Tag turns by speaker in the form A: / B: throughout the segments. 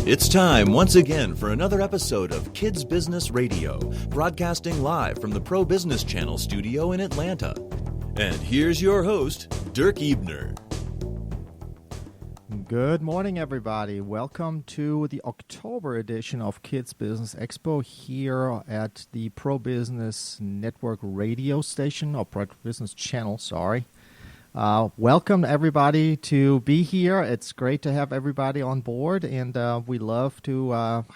A: It's time once again for another episode of Kids Business Radio, broadcasting live from the Pro Business Channel studio in Atlanta. And here's your host, dirk-ebener.
B: Good morning, everybody. Welcome to the October edition of Kids Business Expo here at the Pro Business Network radio station, or Pro Business Channel, sorry. Welcome, everybody, to be here. It's great to have everybody on board, and we love to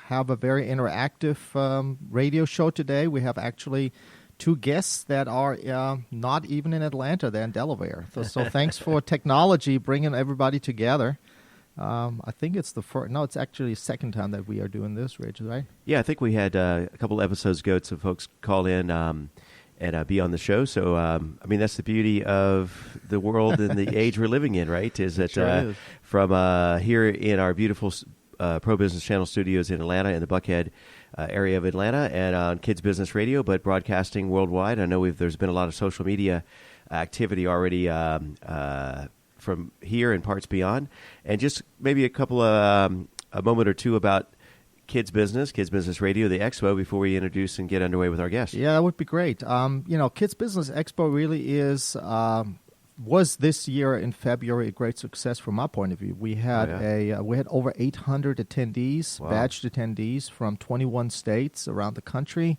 B: have a very interactive radio show today. We have actually two guests that are not even in Atlanta. They're in Delaware. So thanks for technology bringing everybody together. I think it's it's actually the second time that we are doing this, Rich, right?
C: Yeah, I think we had a couple episodes ago, some folks call in and be on the show. So, I mean, that's the beauty of the world and the age we're living in, right? Is that is. From here in our beautiful Pro Business Channel studios in Atlanta, in the Buckhead area of Atlanta, and on Kids Business Radio, but broadcasting worldwide. I know there's been a lot of social media activity already from here and parts beyond. And just maybe a moment or two about Kids Business Radio, the Expo, before we introduce and get underway with our guests.
B: Yeah, that would be great. Kids Business Expo really was this year in February a great success from my point of view. We had we had over 800 attendees, badged attendees from 21 states around the country.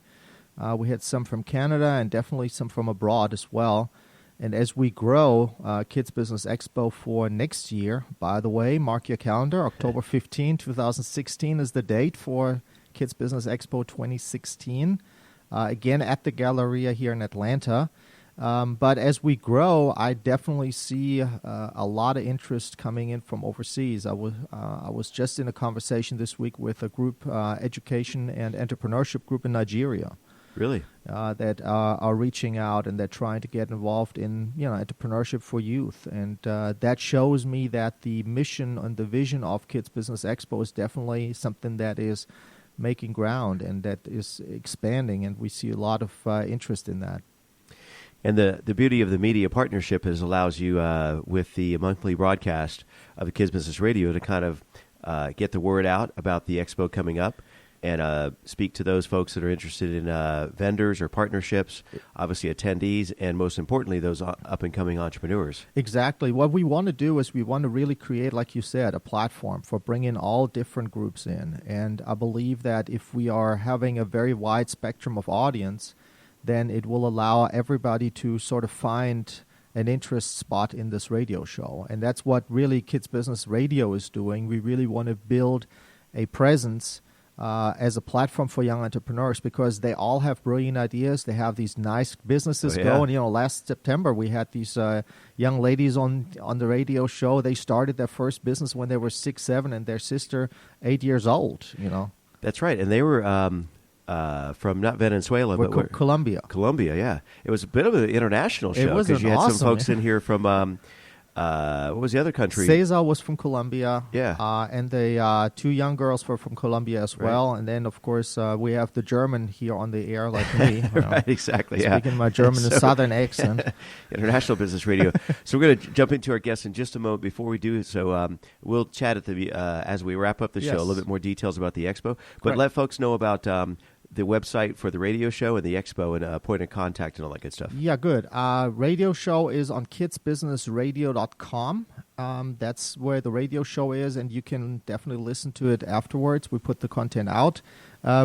B: We had some from Canada and definitely some from abroad as well. And as we grow, Kids Business Expo for next year, by the way, mark your calendar, October 15, 2016 is the date for Kids Business Expo 2016, again at the Galleria here in Atlanta. But as we grow, I definitely see a lot of interest coming in from overseas. I was just in a conversation this week with a group, education and entrepreneurship group in Nigeria.
C: Really?
B: That are reaching out and they're trying to get involved in entrepreneurship for youth, and that shows me that the mission and the vision of Kids Business Expo is definitely something that is making ground and that is expanding, and we see a lot of interest in that.
C: And the beauty of the media partnership is allows you with the monthly broadcast of the Kids Business Radio to kind of get the word out about the expo coming up. And speak to those folks that are interested in vendors or partnerships, obviously attendees, and most importantly, those up-and-coming entrepreneurs.
B: Exactly. What we want to do is we want to really create, like you said, a platform for bringing all different groups in. And I believe that if we are having a very wide spectrum of audience, then it will allow everybody to sort of find an interest spot in this radio show. And that's what really Kids Business Radio is doing. We really want to build a presence as a platform for young entrepreneurs, because they all have brilliant ideas. They have these nice businesses going. Last September we had these young ladies on the radio show. They started their first business when they were 6, 7, and their sister 8 years old.
C: That's right, and they were from not Venezuela, but
B: Colombia.
C: Colombia, yeah. It was a bit of an international show because you had some folks in here from. What was the other country?
B: Cesar was from Colombia.
C: Yeah.
B: And the two young girls were from Colombia as well. And then, of course, we have the German here on the air, like me.
C: Right, exactly.
B: Speaking my German Southern accent.
C: International Business Radio. So we're going to jump into our guests in just a moment. Before we do so, we'll chat at the as we wrap up the show, a little bit more details about the expo. But let folks know about the website for the radio show and the expo and point of contact and all that good stuff.
B: Yeah, good. Radio show is on kidsbusinessradio.com. That's where the radio show is, and you can definitely listen to it afterwards. We put the content out.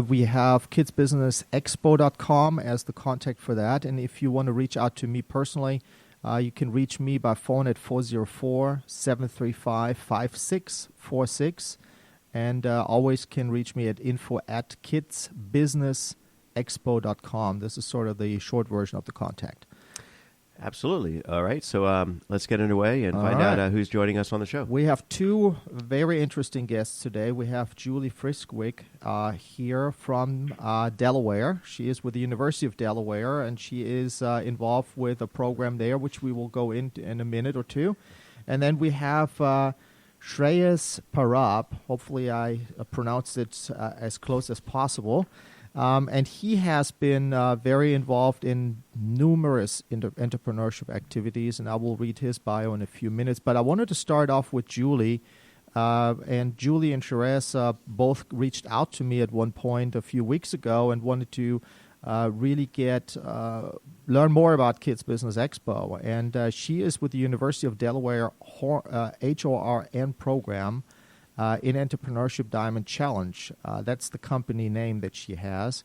B: We have kidsbusinessexpo.com as the contact for that. And if you want to reach out to me personally, you can reach me by phone at 404-735-5646. And always can reach me at info@kidsbusinessexpo.com. This is sort of the short version of the contact.
C: Absolutely. All right. So let's get underway and find out who's joining us on the show.
B: We have two very interesting guests today. We have Julie Frieswyk here from Delaware. She is with the University of Delaware, and she is involved with a program there, which we will go into in a minute or two. And then we have Shreyas Parab. Hopefully I pronounced it as close as possible. And he has been very involved in numerous entrepreneurship activities, and I will read his bio in a few minutes. But I wanted to start off with Julie. And Julie and Shreyas both reached out to me at one point a few weeks ago and wanted to really learn more about Kids Business Expo. And she is with the University of Delaware HORN program in Entrepreneurship Diamond Challenge. That's the company name that she has.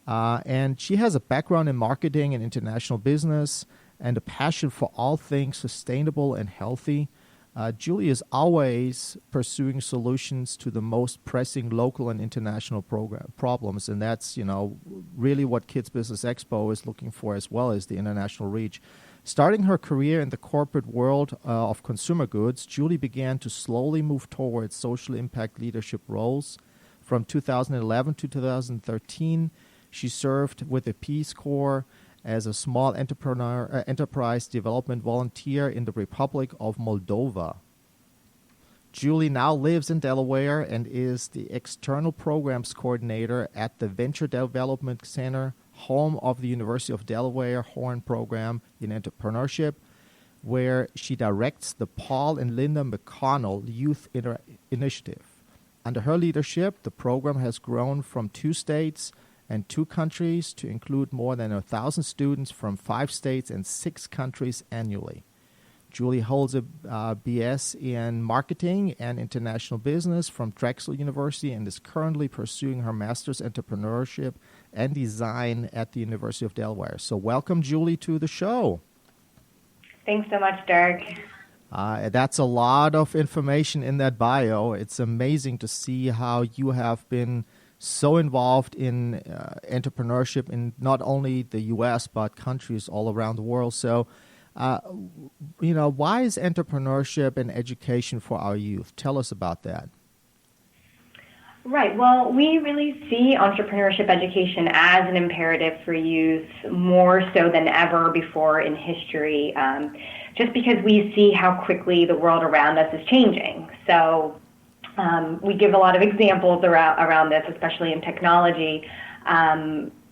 B: And she has a background in marketing and international business and a passion for all things sustainable and healthy. Julie is always pursuing solutions to the most pressing local and international problems, and that's, really what Kids Business Expo is looking for, as well as the international reach. Starting her career in the corporate world of consumer goods, Julie began to slowly move towards social impact leadership roles. From 2011 to 2013, she served with the Peace Corps as a small enterprise development volunteer in the Republic of Moldova. Julie now lives in Delaware and is the External Programs Coordinator at the Venture Development Center, home of the University of Delaware Horn Program in Entrepreneurship, where she directs the Paul and Linda McConnell Youth Initiative. Under her leadership, the program has grown from 2 states and 2 countries to include more than 1,000 students from 5 states and 6 countries annually. Julie holds a BS in Marketing and International Business from Drexel University and is currently pursuing her Master's Entrepreneurship and Design at the University of Delaware. So welcome, Julie, to the show.
D: Thanks so much, Dirk.
B: That's a lot of information in that bio. It's amazing to see how you have been so involved in entrepreneurship in not only the U.S., but countries all around the world. So, why is entrepreneurship and education for our youth? Tell us about that.
D: Right. Well, we really see entrepreneurship education as an imperative for youth more so than ever before in history, just because we see how quickly the world around us is changing. So we give a lot of examples around this, especially in technology.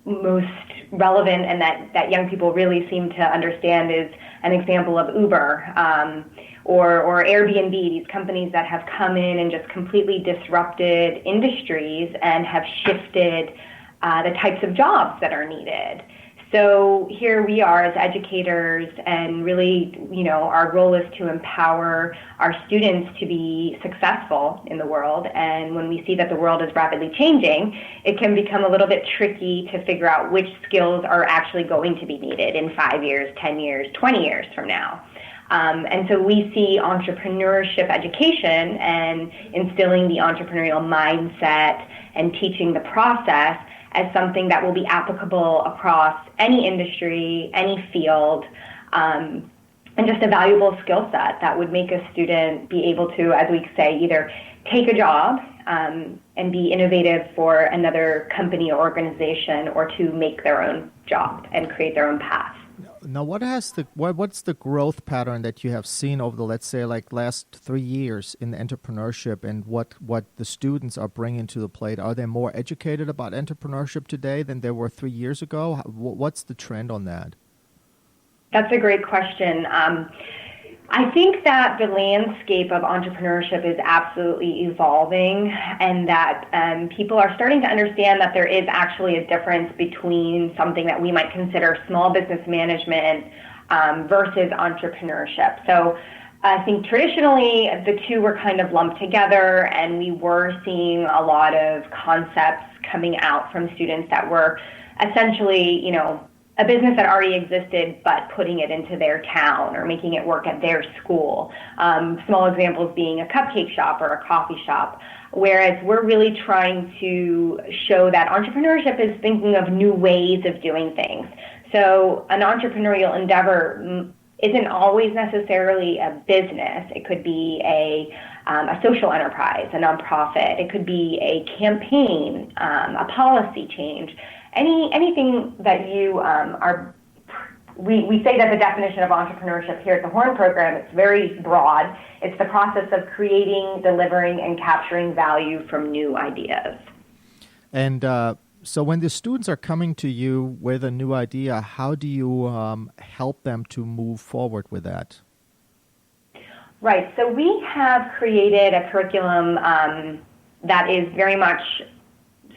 D: Most relevant and that young people really seem to understand is an example of Uber or Airbnb, these companies that have come in and just completely disrupted industries and have shifted the types of jobs that are needed. So here we are as educators, and really, our role is to empower our students to be successful in the world. And when we see that the world is rapidly changing, it can become a little bit tricky to figure out which skills are actually going to be needed in 5 years, 10 years, 20 years from now. And so we see entrepreneurship education and instilling the entrepreneurial mindset and teaching the process as something that will be applicable across any industry, any field, and just a valuable skill set that would make a student be able to, as we say, either take a job and be innovative for another company or organization, or to make their own job and create their own path.
B: Now, what's the growth pattern that you have seen over the, let's say, last 3 years in entrepreneurship, and what the students are bringing to the plate? Are they more educated about entrepreneurship today than they were 3 years ago? What's the trend on that?
D: That's a great question. I think that the landscape of entrepreneurship is absolutely evolving, and that people are starting to understand that there is actually a difference between something that we might consider small business management versus entrepreneurship. So I think traditionally the two were kind of lumped together, and we were seeing a lot of concepts coming out from students that were essentially, a business that already existed, but putting it into their town or making it work at their school. Small examples being a cupcake shop or a coffee shop, whereas we're really trying to show that entrepreneurship is thinking of new ways of doing things. So an entrepreneurial endeavor isn't always necessarily a business. It could be a social enterprise, a nonprofit. It could be a campaign, a policy change. Anything that you we say that the definition of entrepreneurship here at the Horn program, it's very broad. It's the process of creating, delivering, and capturing value from new ideas.
B: And so when the students are coming to you with a new idea, how do you help them to move forward with that?
D: Right. So we have created a curriculum that is very much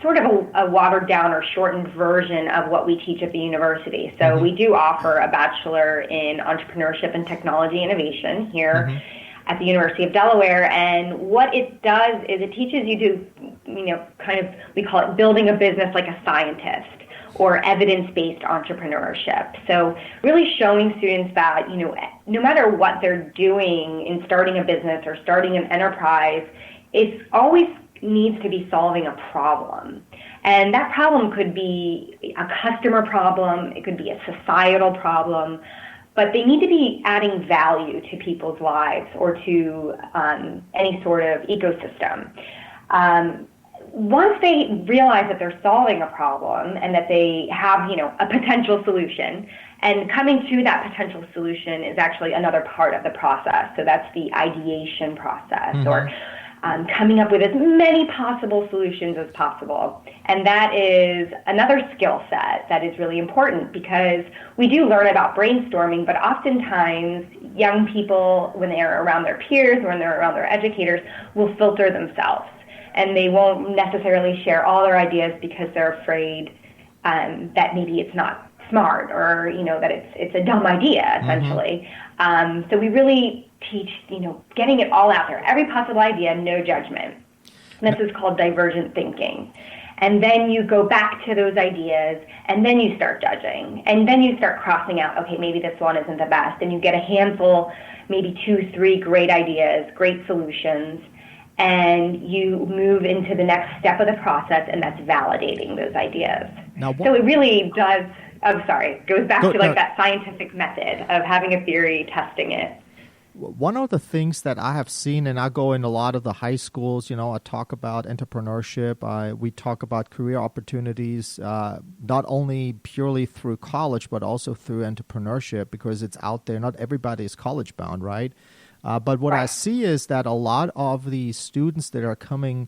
D: sort of a watered down or shortened version of what we teach at the university. So we do offer a bachelor in entrepreneurship and technology innovation here at the University of Delaware. And what it does is it teaches you to, kind of, we call it building a business like a scientist, or evidence-based entrepreneurship. So really showing students that, no matter what they're doing in starting a business or starting an enterprise, it's always needs to be solving a problem. And that problem could be a customer problem, it could be a societal problem, but they need to be adding value to people's lives or to any sort of ecosystem. Once they realize that they're solving a problem and that they have, a potential solution, and coming to that potential solution is actually another part of the process. So that's the ideation process, or coming up with as many possible solutions as possible. And that is another skill set that is really important, because we do learn about brainstorming, but oftentimes young people, when they're around their peers, when they're around their educators, will filter themselves. And they won't necessarily share all their ideas because they're afraid that maybe it's not smart, or that it's a dumb idea, essentially. So we really teach getting it all out there, every possible idea, no judgment. And this is called divergent thinking. And then you go back to those ideas, and then you start judging, and then you start crossing out, okay, maybe this one isn't the best, and you get a handful, maybe 2, 3 great ideas, great solutions, and you move into the next step of the process, and that's validating those ideas. So it really does, goes back to that scientific method of having a theory, testing it.
B: One of the things that I have seen, and I go in a lot of the high schools, I talk about entrepreneurship. We talk about career opportunities, not only purely through college, but also through entrepreneurship, because it's out there. Not everybody is college bound, right? But what I see is that a lot of the students that are coming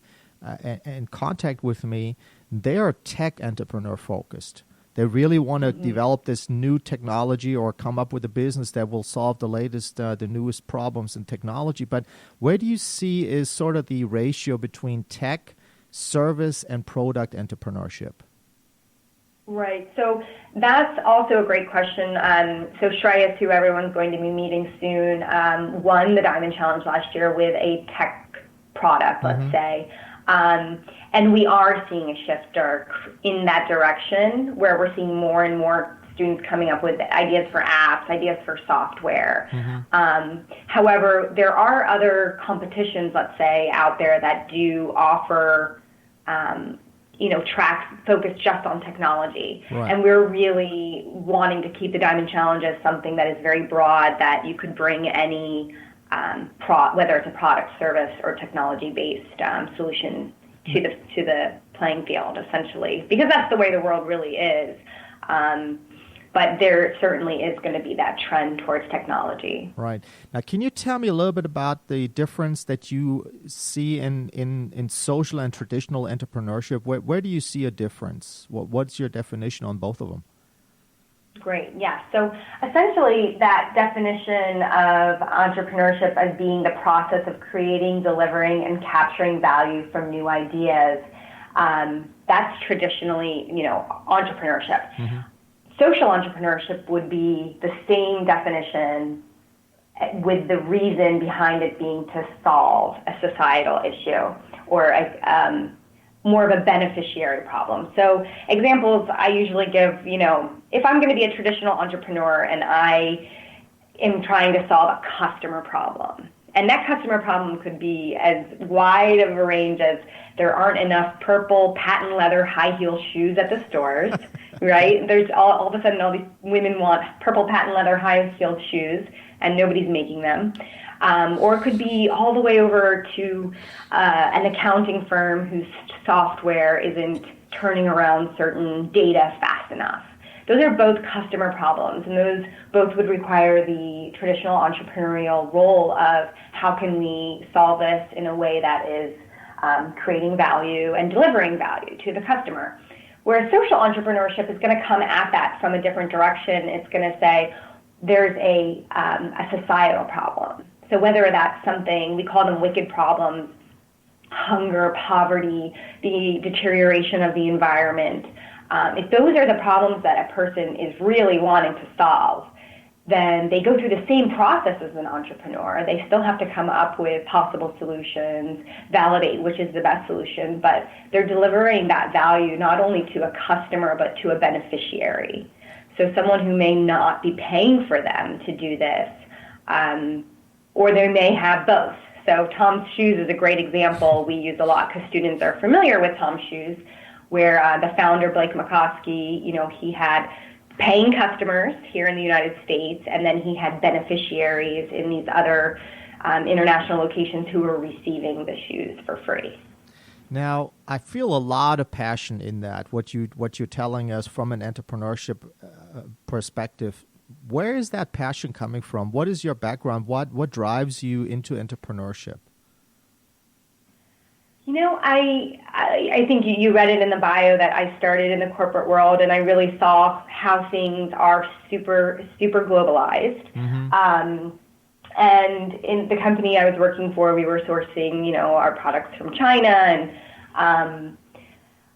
B: in contact with me, they are tech entrepreneur focused. They really want to develop this new technology or come up with a business that will solve the latest, the newest problems in technology. But where do you see is sort of the ratio between tech, service, and product entrepreneurship?
D: Right. So that's also a great question. So Shreyas, who everyone's going to be meeting soon, won the Diamond Challenge last year with a tech product, let's say. And we are seeing a shift, Dirk, in that direction, where we're seeing more and more students coming up with ideas for apps, ideas for software. However, there are other competitions, let's say, out there that do offer tracks focused just on technology. And we're really wanting to keep the Diamond Challenge as something that is very broad, that you could bring any, whether it's a product, service, or technology-based solution to the playing field, essentially, because that's the way the world really is. But there certainly is going to be that trend towards technology.
B: Right. Now, can you tell me a little bit about the difference that you see in social and traditional entrepreneurship? Where do you see a difference? What's your definition on both of them?
D: Great. Yeah. So essentially that definition of entrepreneurship as being the process of creating, delivering, and capturing value from new ideas, that's traditionally, entrepreneurship. Social entrepreneurship would be the same definition with the reason behind it being to solve a societal issue or more of a beneficiary problem. So examples I usually give, if I'm going to be a traditional entrepreneur and I am trying to solve a customer problem, and that customer problem could be as wide of a range as there aren't enough purple patent leather high heel shoes at the stores, right? There's all of a sudden all these women want purple patent leather high heeled shoes and nobody's making them. Or it could be all the way over to an accounting firm whose software isn't turning around certain data fast enough. Those are both customer problems, and those both would require the traditional entrepreneurial role of how can we solve this in a way that is creating value and delivering value to the customer. Whereas social entrepreneurship is going to come at that from a different direction. It's going to say there's a societal problem. So whether that's something, we call them wicked problems, hunger, poverty, the deterioration of the environment, if those are the problems that a person is really wanting to solve, then they go through the same process as an entrepreneur. They still have to come up with possible solutions, validate which is the best solution, but they're delivering that value not only to a customer, but to a beneficiary. So someone who may not be paying for them to do this, or they may have both. So Tom's Shoes is a great example we use a lot because students are familiar with Tom's Shoes, where the founder, Blake McCoskey, he had paying customers here in the United States, and then he had beneficiaries in these other international locations who were receiving the shoes for free.
B: Now, I feel a lot of passion in that, what you're telling us from an entrepreneurship perspective. Where is that passion coming from? What is your background? What drives you into entrepreneurship?
D: I think you read it in the bio that I started in the corporate world, and I really saw how things are super, super globalized. Mm-hmm. And in the company I was working for, we were sourcing, our products from China, and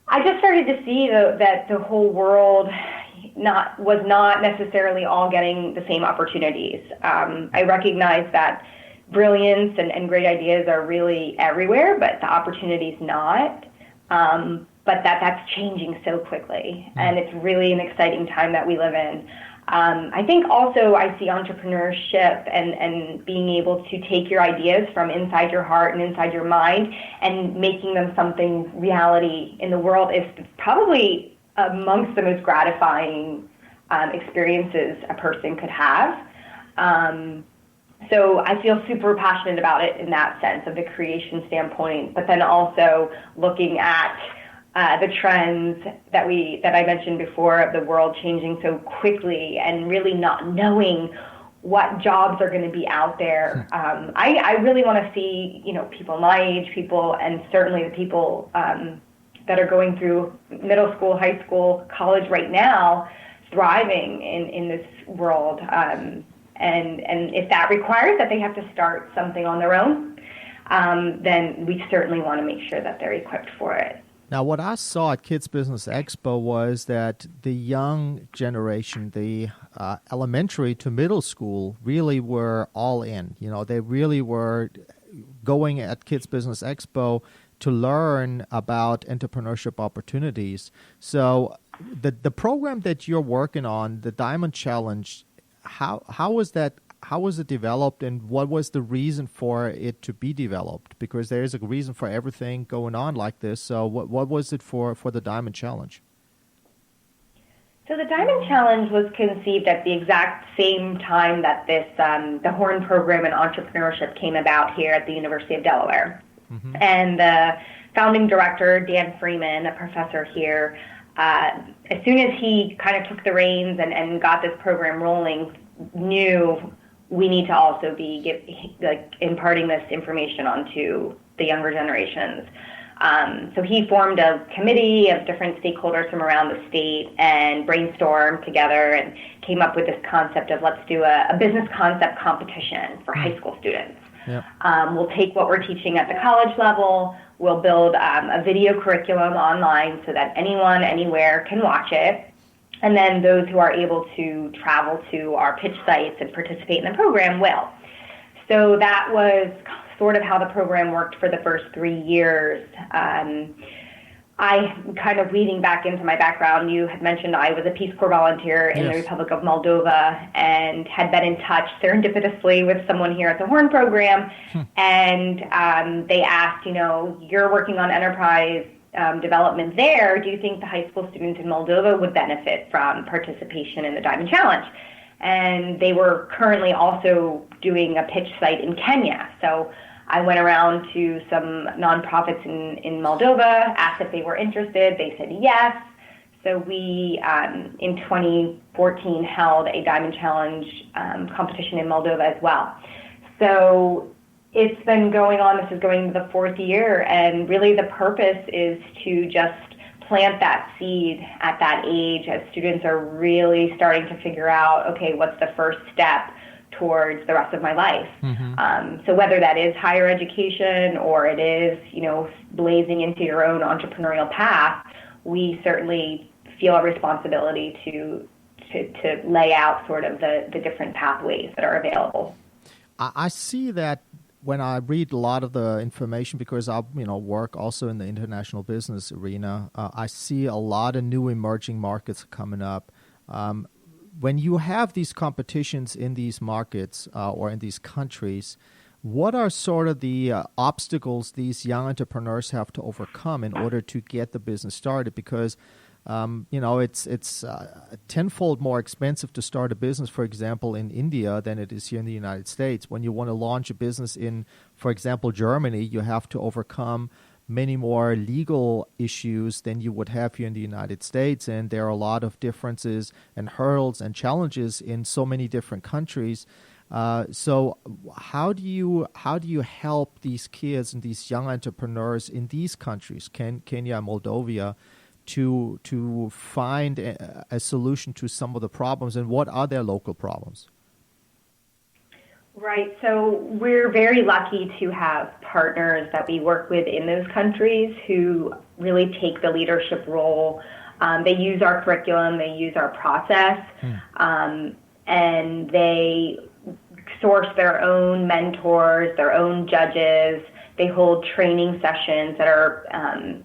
D: I just started to see that the whole world was not necessarily all getting the same opportunities. I recognize that brilliance and great ideas are really everywhere, but the opportunity's not. But that's changing so quickly, and it's really an exciting time that we live in. I think also I see entrepreneurship and being able to take your ideas from inside your heart and inside your mind and making them something reality in the world is probably amongst the most gratifying experiences a person could have. So I feel super passionate about it in that sense of the creation standpoint, but then also looking at the trends that I mentioned before of the world changing so quickly and really not knowing what jobs are going to be out there. I really want to see, people my age, and certainly the people that are going through middle school, high school, college right now, thriving in this world. And if that requires that they have to start something on their own, then we certainly want to make sure that they're equipped for it.
B: Now, what I saw at Kids Business Expo was that the young generation, the elementary to middle school, really were all in. They really were going at Kids Business Expo to learn about entrepreneurship opportunities. So the program that you're working on, the Diamond Challenge, how was it developed, and what was the reason for it to be developed? Because there is a reason for everything going on like this. So what was it for the Diamond Challenge?
D: So the Diamond Challenge was conceived at the exact same time that this the Horn program in entrepreneurship came about here at the University of Delaware. Mm-hmm. And the founding director, Dan Freeman, a professor here, as soon as he kind of took the reins and got this program rolling, knew we need to also be imparting this information onto the younger generations. So he formed a committee of different stakeholders from around the state and brainstormed together and came up with this concept of let's do a business concept competition for high school students. Yep. We'll take what we're teaching at the college level. We'll build a video curriculum online so that anyone, anywhere can watch it. And then those who are able to travel to our pitch sites and participate in the program will. So that was sort of how the program worked for the first 3 years. I kind of leading back into my background, you had mentioned I was a Peace Corps volunteer in the Republic of Moldova and had been in touch serendipitously with someone here at the Horn program. And they asked, you're working on enterprise development there. Do you think the high school students in Moldova would benefit from participation in the Diamond Challenge? And they were currently also doing a pitch site in Kenya. So I went around to some nonprofits in Moldova, asked if they were interested. They said yes. So we, in 2014, held a Diamond Challenge competition in Moldova as well. So it's been going on. This is going to the 4th year, and really the purpose is to just plant that seed at that age as students are really starting to figure out, okay, what's the first step towards the rest of my life. So whether that is higher education or it is, blazing into your own entrepreneurial path, we certainly feel a responsibility to lay out sort of the different pathways that are available.
B: I see that when I read a lot of the information, because I work also in the international business arena, I see a lot of new emerging markets coming up. When you have these competitions in these markets or in these countries, what are sort of the obstacles these young entrepreneurs have to overcome in order to get the business started? Because it's tenfold more expensive to start a business, for example, in India than it is here in the United States. When you want to launch a business in, for example, Germany, you have to overcome many more legal issues than you would have here in the United States. And there are a lot of differences and hurdles and challenges in so many different countries. So how do you help these kids and these young entrepreneurs in these countries, Kenya and Moldova, to find a solution to some of the problems, and what are their local problems?
D: Right. So we're very lucky to have partners that we work with in those countries who really take the leadership role. They use our curriculum, they use our process, and they source their own mentors, their own judges. They hold training sessions that are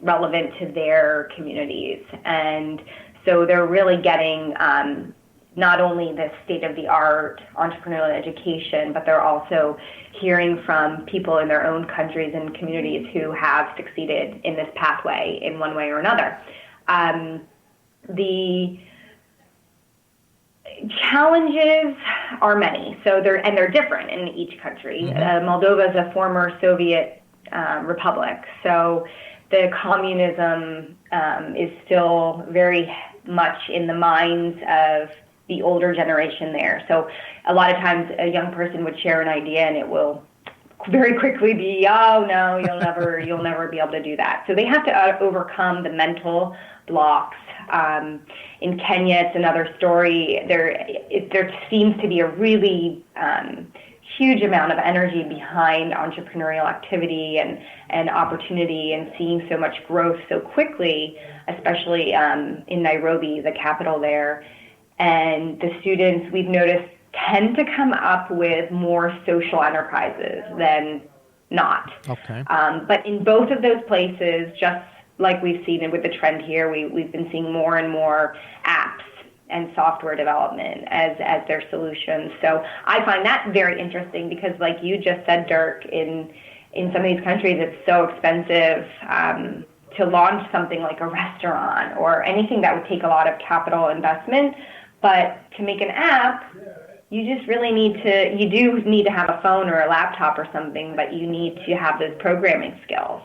D: relevant to their communities. And so they're really getting not only the state-of-the-art entrepreneurial education, but they're also hearing from people in their own countries and communities who have succeeded in this pathway in one way or another. The challenges are many, they're different in each country. Moldova is a former Soviet republic, so the communism is still very much in the minds of the older generation there. So a lot of times a young person would share an idea and it will very quickly be, oh no, you'll never be able to do that. So they have to overcome the mental blocks. In Kenya, it's another story. There seems to be a really huge amount of energy behind entrepreneurial activity and opportunity, and seeing so much growth so quickly, especially in Nairobi, the capital there. And the students, we've noticed, tend to come up with more social enterprises than not.
B: Okay.
D: But in both of those places, just like we've seen with the trend here, we've been seeing more and more apps and software development as their solutions. So I find that very interesting because, like you just said, Dirk, in some of these countries, it's so expensive to launch something like a restaurant or anything that would take a lot of capital investment. But to make an app, you just really need to have a phone or a laptop or something, but you need to have those programming skills.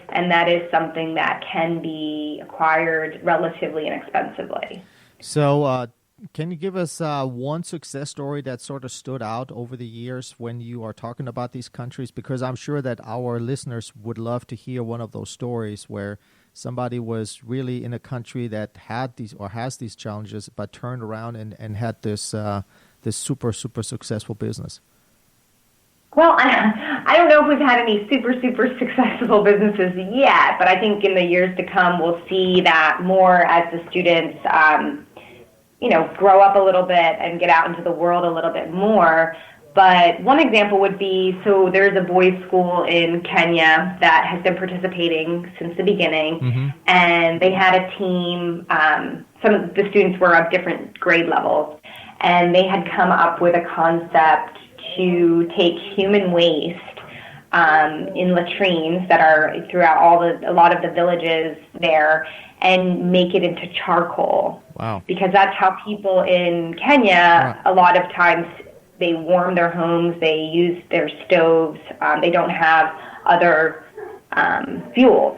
D: And that is something that can be acquired relatively inexpensively.
B: So can you give us one success story that sort of stood out over the years when you are talking about these countries? Because I'm sure that our listeners would love to hear one of those stories where somebody was really in a country that had these or has these challenges, but turned around and had this super, super successful business.
D: Well, I don't know if we've had any super, super successful businesses yet, but I think in the years to come, we'll see that more as the students, grow up a little bit and get out into the world a little bit more. But one example would be, so there's a boys' school in Kenya that has been participating since the beginning, and they had a team. Some of the students were of different grade levels, and they had come up with a concept to take human waste in latrines that are throughout a lot of the villages there and make it into charcoal.
B: Wow.
D: Because that's how people in Kenya, a lot of times, they warm their homes, they use their stoves, they don't have other fuels.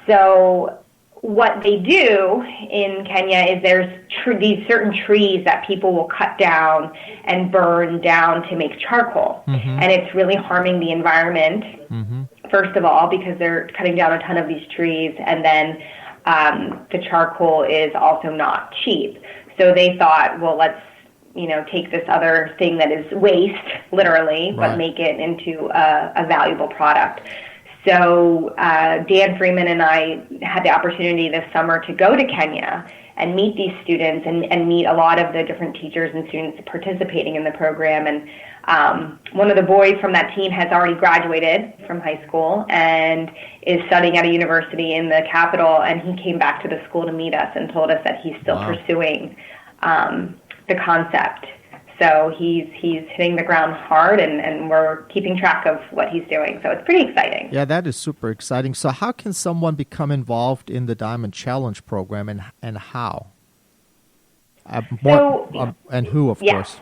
D: So what they do in Kenya is there's these certain trees that people will cut down and burn down to make charcoal. And it's really harming the environment, first of all, because they're cutting down a ton of these trees, and then the charcoal is also not cheap. So they thought, well, let's take this other thing that is waste, literally, but make it into a valuable product. So Dan Freeman and I had the opportunity this summer to go to Kenya and meet these students and meet a lot of the different teachers and students participating in the program. And one of the boys from that team has already graduated from high school and is studying at a university in the capital, and he came back to the school to meet us and told us that he's still pursuing the concept. So he's hitting the ground hard, and we're keeping track of what he's doing. So it's pretty exciting.
B: Yeah, that is super exciting. So how can someone become involved in the Diamond Challenge program, and how? And who, of course.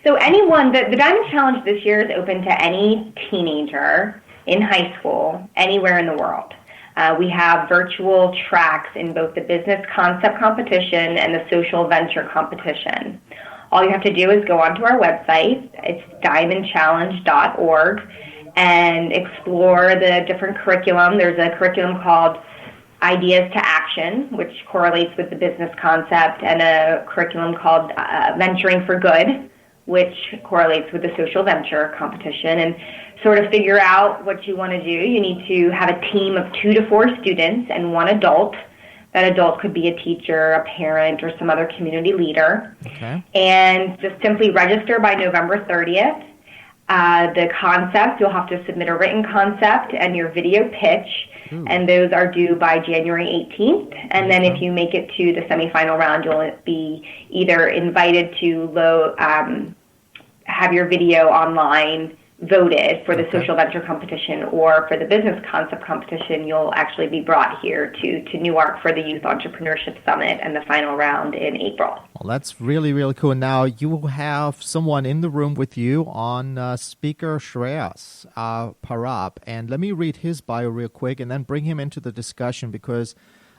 D: So anyone, the Diamond Challenge this year is open to any teenager in high school, anywhere in the world. We have virtual tracks in both the business concept competition and the social venture competition. All you have to do is go onto our website, it's diamondchallenge.org, and explore the different curriculum. There's a curriculum called Ideas to Action, which correlates with the business concept, and a curriculum called Venturing for Good, which correlates with the social venture competition. And sort of figure out what you want to do. You need to have a team of 2 to 4 students and 1 adult. That adult could be a teacher, a parent, or some other community leader. Okay. And just simply register by November 30th. The concept, you'll have to submit a written concept and your video pitch, and those are due by January 18th. And then if you make it to the semifinal round, you'll be either invited to have your video online voted for the social venture competition, or for the business concept competition, you'll actually be brought here to Newark for the Youth Entrepreneurship Summit and the final round in April.
B: Well, that's really, really cool. Now, you have someone in the room with you on speaker Shreyas, Parab. And let me read his bio real quick and then bring him into the discussion, because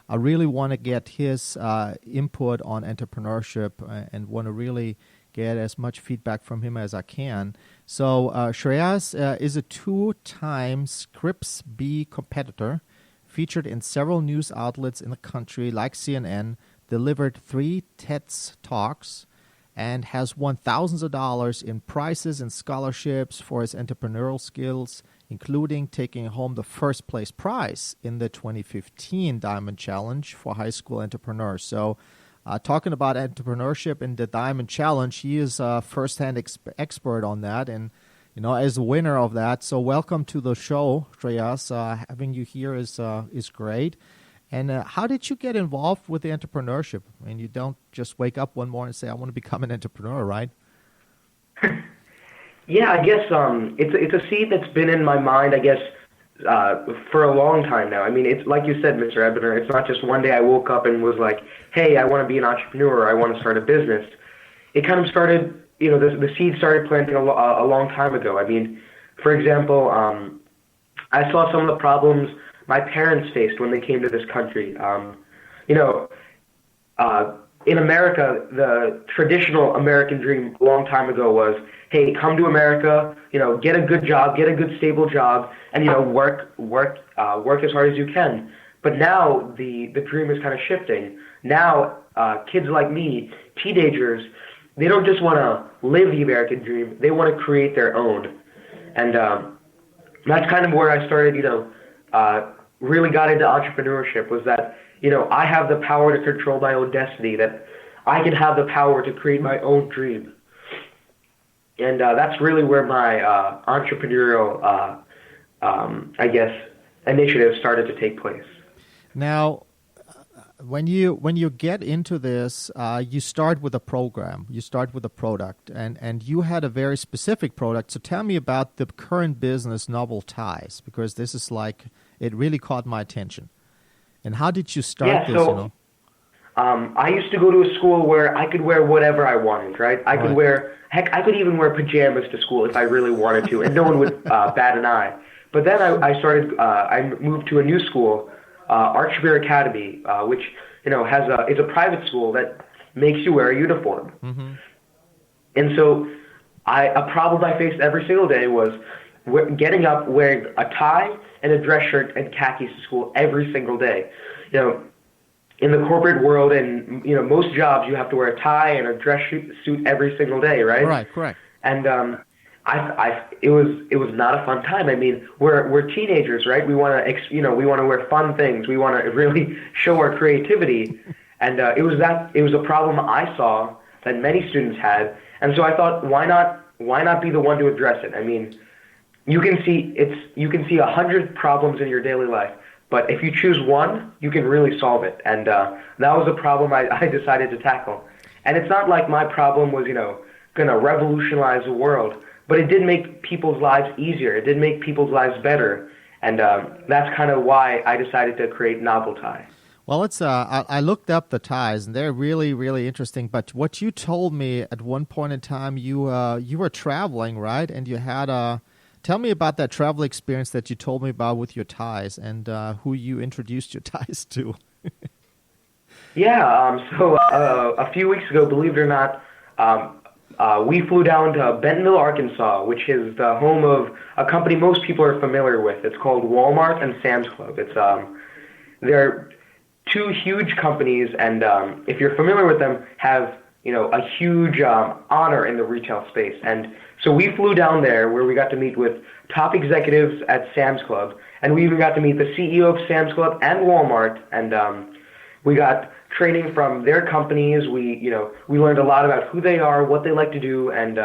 B: I really want to get his input on entrepreneurship and want to really get as much feedback from him as I can. So Shreyas is a 2-time Scripps B competitor, featured in several news outlets in the country like CNN, delivered 3 TEDx talks, and has won thousands of dollars in prizes and scholarships for his entrepreneurial skills, including taking home the first place prize in the 2015 Diamond Challenge for high school entrepreneurs. So talking about entrepreneurship in the Diamond Challenge, he is a first-hand expert on that, and as a winner of that. So welcome to the show, Shreyas. Having you here is great. And how did you get involved with the entrepreneurship? I mean, you don't just wake up one morning and say, "I want to become an entrepreneur," right?
E: Yeah, I guess it's a seed that's been in my mind, I guess, for a long time now. I mean, it's like you said, Mr. Ebener, it's not just one day I woke up and was like, hey, I want to be an entrepreneur, I want to start a business. It kind of started, the seed started planting a long time ago. I mean, for example, I saw some of the problems my parents faced when they came to this country. In America, the traditional American dream a long time ago was, hey, come to America, get a good job, get a good stable job, and work as hard as you can. But now the dream is kind of shifting. Now kids like me, teenagers, they don't just want to live the American dream; they want to create their own. And that's kind of where I started. Really got into entrepreneurship. Was that I have the power to control my own destiny. That I can have the power to create my own dream. And that's really where my entrepreneurial, I guess, initiative started to take place.
B: Now, when you get into this, you start with a program, you start with a product, and you had a very specific product. So tell me about the current business, NovelTie, because this is it really caught my attention. And how did you start this?
E: I used to go to a school where I could wear whatever I wanted, right? I could even wear pajamas to school if I really wanted to, and no one would bat an eye. But then I moved to a new school, Archbeer Academy, which is a private school that makes you wear a uniform. Mm-hmm. And so a problem I faced every single day was getting up, wearing a tie and a dress shirt and khakis to school every single day. in the corporate world and, most jobs, you have to wear a tie and a dress suit every single day, right?
B: Right, correct.
E: And it was not a fun time. I mean, we're teenagers, right? We want to we want to wear fun things. We want to really show our creativity, and it was a problem I saw that many students had, and so I thought, why not be the one to address it? I mean, you can see 100 problems in your daily life, but if you choose one, you can really solve it. And that was a problem I decided to tackle. And it's not like my problem was, going to revolutionize the world, but it did make people's lives easier. It did make people's lives better. And that's kind of why I decided to create NovelTie.
B: Well, I looked up the ties, and they're really, really interesting. But what you told me at one point in time, you were traveling, right? And you had tell me about that travel experience that you told me about with your ties and who you introduced your ties to.
E: Yeah, so a few weeks ago, believe it or not, we flew down to Bentonville, Arkansas, which is the home of a company most people are familiar with. It's called Walmart and Sam's Club. They're two huge companies, and if you're familiar with them, have a huge honor in the retail space. And so we flew down there where we got to meet with top executives at Sam's Club, and we even got to meet the CEO of Sam's Club and Walmart, and we got training from their companies. We learned a lot about who they are, what they like to do, and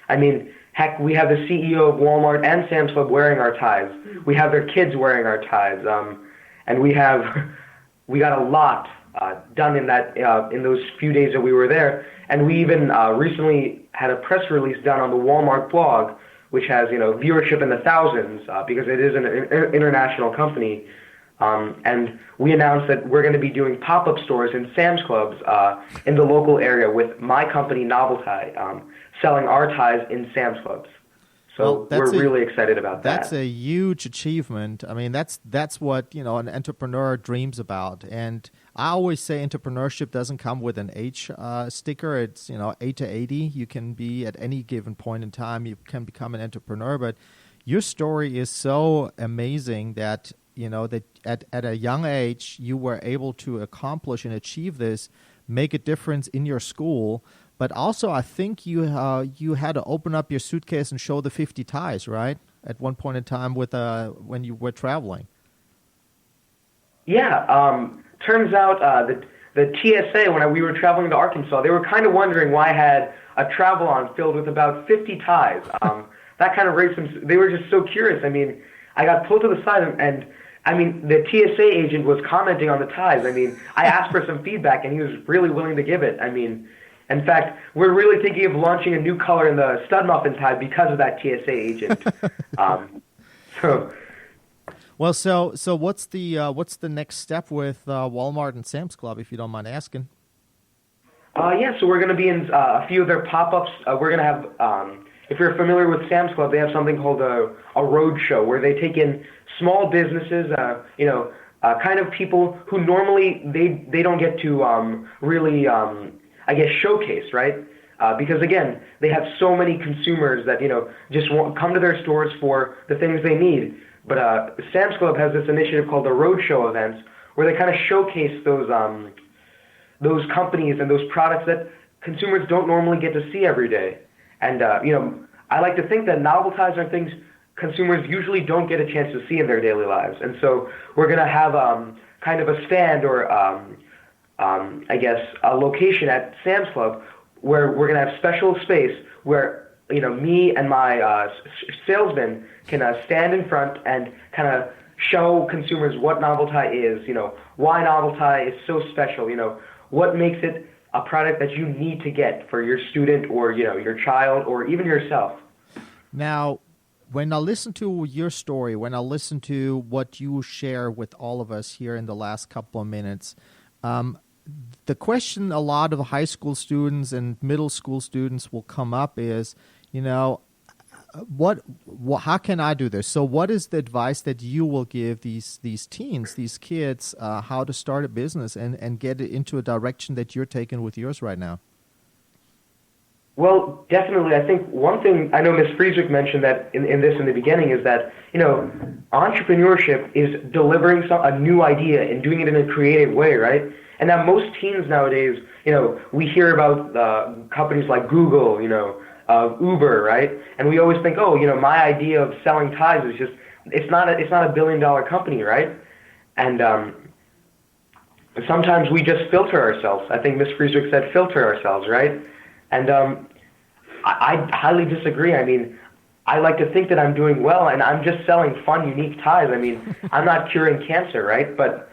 E: I mean, heck, we have the CEO of Walmart and Sam's Club wearing our ties. We have their kids wearing our ties, and we got a lot done in those few days that we were there. And we even recently had a press release done on the Walmart blog, which has viewership in the thousands because it is an international company. And we announced that we're going to be doing pop-up stores in Sam's Clubs in the local area with my company NovelTie, selling our ties in Sam's Clubs. So we're really excited about that.
B: That's a huge achievement. I mean, that's what an entrepreneur dreams about. And I always say entrepreneurship doesn't come with an age sticker. It's 8 to 80. You can be at any given point in time. You can become an entrepreneur. But your story is so amazing that that at a young age you were able to accomplish and achieve this, make a difference in your school. But also, I think you had to open up your suitcase and show the 50 ties, right? At one point in time when you were traveling.
E: Yeah. Turns out that the TSA, when we were traveling to Arkansas, they were kind of wondering why I had a travel-on filled with about 50 ties. That kind of raised some. They were just so curious. I mean, I got pulled to the side, and I mean, the TSA agent was commenting on the ties. I mean, I asked for some feedback, and he was really willing to give it. I mean, in fact, we're really thinking of launching a new color in the stud muffin tie because of that TSA agent.
B: Well, so what's the next step with Walmart and Sam's Club, if you don't mind asking?
E: So we're going to be in a few of their pop-ups. We're going to have, if you're familiar with Sam's Club, they have something called a road show where they take in small businesses, kind of people who normally they don't get to really, I guess, showcase, right? Because again, they have so many consumers that just come to their stores for the things they need. But Sam's Club has this initiative called the Roadshow events, where they kind of showcase those companies and those products that consumers don't normally get to see every day. And I like to think that novelties are things consumers usually don't get a chance to see in their daily lives. And so we're going to have kind of a stand or I guess a location at Sam's Club where we're going to have special space where me and my salesman can stand in front and kind of show consumers what NovelTie is, why NovelTie is so special, what makes it a product that you need to get for your student or your child or even yourself.
B: Now, when I listen to your story, when I listen to what you share with all of us here in the last couple of minutes, the question a lot of high school students and middle school students will come up is, how can I do this? So what is the advice that you will give these teens, these kids, how to start a business and get it into a direction that you're taking with yours right now?
E: Well, definitely. I think one thing I know Ms. Frieswyk mentioned that in the beginning is that, entrepreneurship is delivering a new idea and doing it in a creative way, right? And that most teens nowadays, we hear about companies like Google, Uber, right? And we always think, my idea of selling ties is just, it's not a $1 billion company, right? And sometimes we just filter ourselves. I think Ms. Frieswyk said filter ourselves, right? And I highly disagree. I mean, I like to think that I'm doing well, and I'm just selling fun, unique ties. I mean, I'm not curing cancer, right? But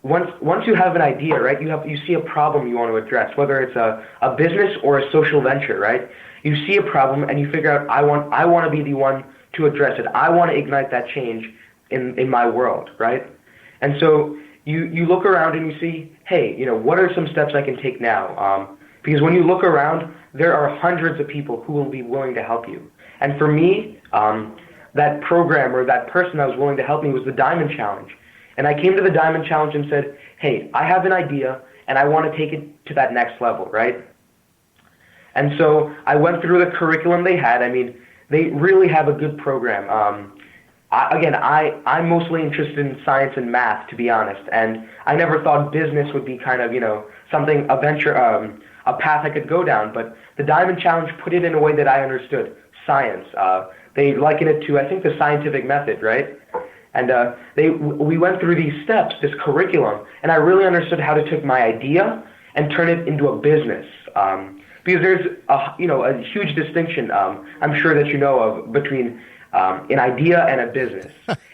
E: once you have an idea, right, you see a problem you want to address, whether it's a business or a social venture, right? You see a problem and you figure out, I want to be the one to address it. I want to ignite that change in my world, right? And so you look around and you see, hey, what are some steps I can take now? Because when you look around, there are hundreds of people who will be willing to help you. And for me, that program or that person that was willing to help me was the Diamond Challenge. And I came to the Diamond Challenge and said, hey, I have an idea and I want to take it to that next level, right? And so I went through the curriculum they had. I mean, they really have a good program. I'm mostly interested in science and math, to be honest. And I never thought business would be kind of, something, a venture, a path I could go down. But the Diamond Challenge put it in a way that I understood. Science. They liken it to, I think, the scientific method, right? And we went through these steps, this curriculum, and I really understood how to take my idea and turn it into a business. Because there's a huge distinction, I'm sure that you know of, between an idea and a business.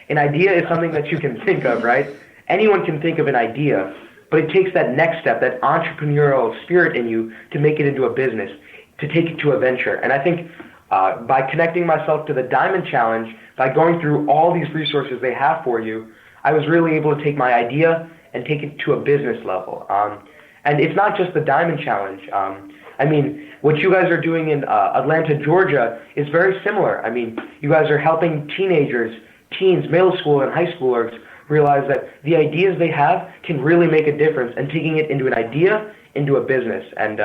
E: An idea is something that you can think of, right? Anyone can think of an idea, but it takes that next step, that entrepreneurial spirit in you, to make it into a business, to take it to a venture. And I think by connecting myself to the Diamond Challenge, by going through all these resources they have for you, I was really able to take my idea and take it to a business level. And it's not just the Diamond Challenge. I mean, what you guys are doing in Atlanta, Georgia is very similar. I mean, you guys are helping teens, middle school and high schoolers realize that the ideas they have can really make a difference, and taking it into an idea, into a business. And